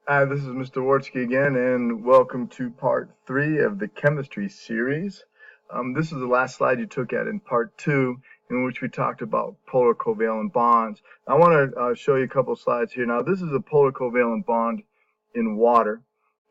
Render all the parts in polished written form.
Hi, this is Mr. Wartsky again, and welcome to part 3 of the chemistry series. This is the last slide you took at in part 2, in which we talked about polar covalent bonds. I want to show you a couple slides here. Now, this is a polar covalent bond in water.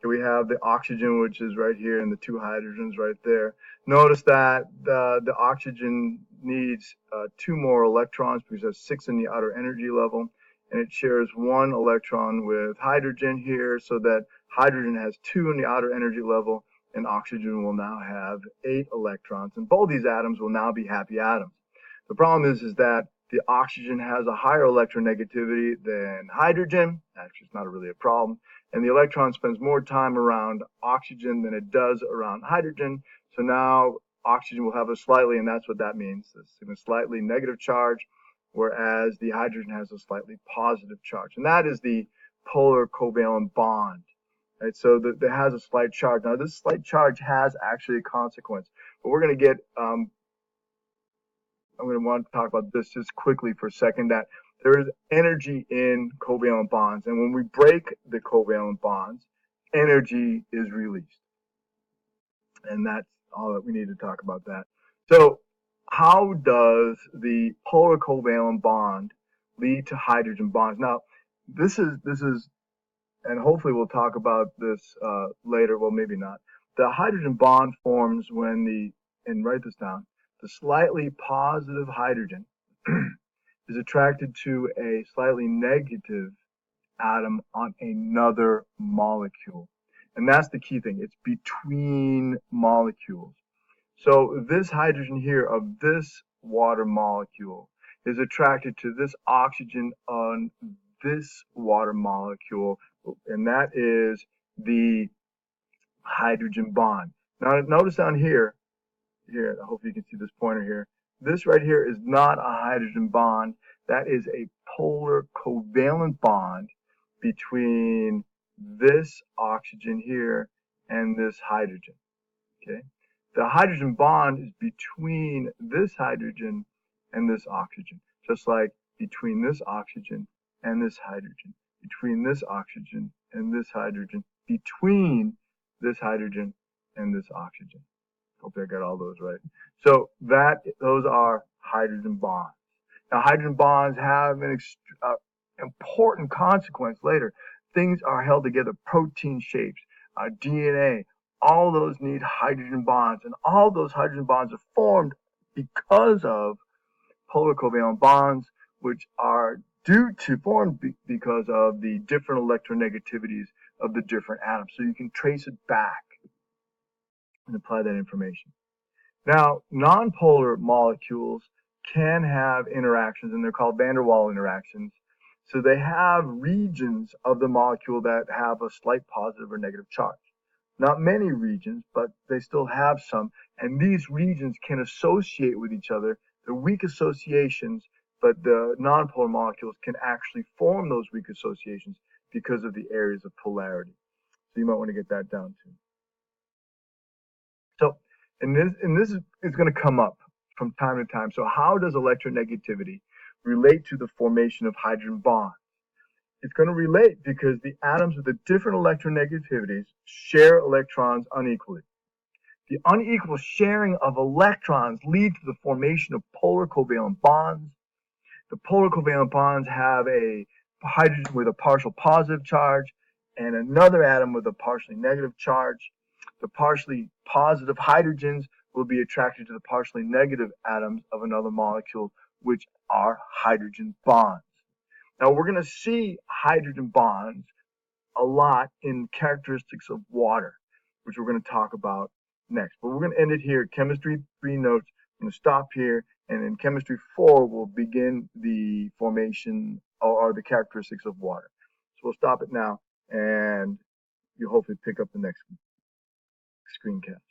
Here we have the oxygen, which is right here, and the two hydrogens right there. Notice that the oxygen needs 2 more electrons because it has 6 in the outer energy level, and it shares 1 electron with hydrogen here, so that hydrogen has 2 in the outer energy level, and oxygen will now have 8 electrons, and both these atoms will now be happy atoms. The problem is that the oxygen has a higher electronegativity than hydrogen. Actually, it's not really a problem, and the electron spends more time around oxygen than it does around hydrogen, so now oxygen will have a slightly, and that's what that means, a slightly negative charge, whereas the hydrogen has a slightly positive charge. And that is the polar covalent bond. Right? So that has a slight charge. Now, this slight charge has actually a consequence. But we're going to get, I'm going to want to talk about this just quickly for a second, that there is energy in covalent bonds. And when we break the covalent bonds, energy is released. And that's all that we need to talk about that. So how does the polar covalent bond lead to hydrogen bonds? Now, this is, and hopefully we'll talk about this later. Well, maybe not. The hydrogen bond forms when and write this down, the slightly positive hydrogen is attracted to a slightly negative atom on another molecule. And that's the key thing. It's between molecules. So this hydrogen here of this water molecule is attracted to this oxygen on this water molecule, and that is the hydrogen bond. Now notice down here, I hope you can see this pointer here, this right here is not a hydrogen bond. That is a polar covalent bond between this oxygen here and this hydrogen. Okay? The hydrogen bond is between this hydrogen and this oxygen, just like between this oxygen and this hydrogen, between this oxygen and this hydrogen, between this hydrogen and this oxygen. Hope I got all those right. So those are hydrogen bonds. Now, hydrogen bonds have an important consequence later. Things are held together, protein shapes, DNA, all those need hydrogen bonds, and all those hydrogen bonds are formed because of polar covalent bonds, which are due to form because of the different electronegativities of the different atoms. So you can trace it back and apply that information. Now, nonpolar molecules can have interactions, and they're called van der Waals interactions. So they have regions of the molecule that have a slight positive or negative charge. Not many regions, but they still have some, and these regions can associate with each other. They're weak associations, but the nonpolar molecules can actually form those weak associations because of the areas of polarity. So you might want to get that down too. So, and this is going to come up from time to time. So how does electronegativity relate to the formation of hydrogen bonds? It's going to relate because the atoms with the different electronegativities share electrons unequally. The unequal sharing of electrons leads to the formation of polar covalent bonds. The polar covalent bonds have a hydrogen with a partial positive charge and another atom with a partially negative charge. The partially positive hydrogens will be attracted to the partially negative atoms of another molecule, which are hydrogen bonds. Now, we're going to see hydrogen bonds a lot in characteristics of water, which we're going to talk about next. But we're going to end it here. Chemistry 3 notes. I'm going to stop here, and in chemistry 4, we'll begin the formation or the characteristics of water. So we'll stop it now, and you'll hopefully pick up the next screencast.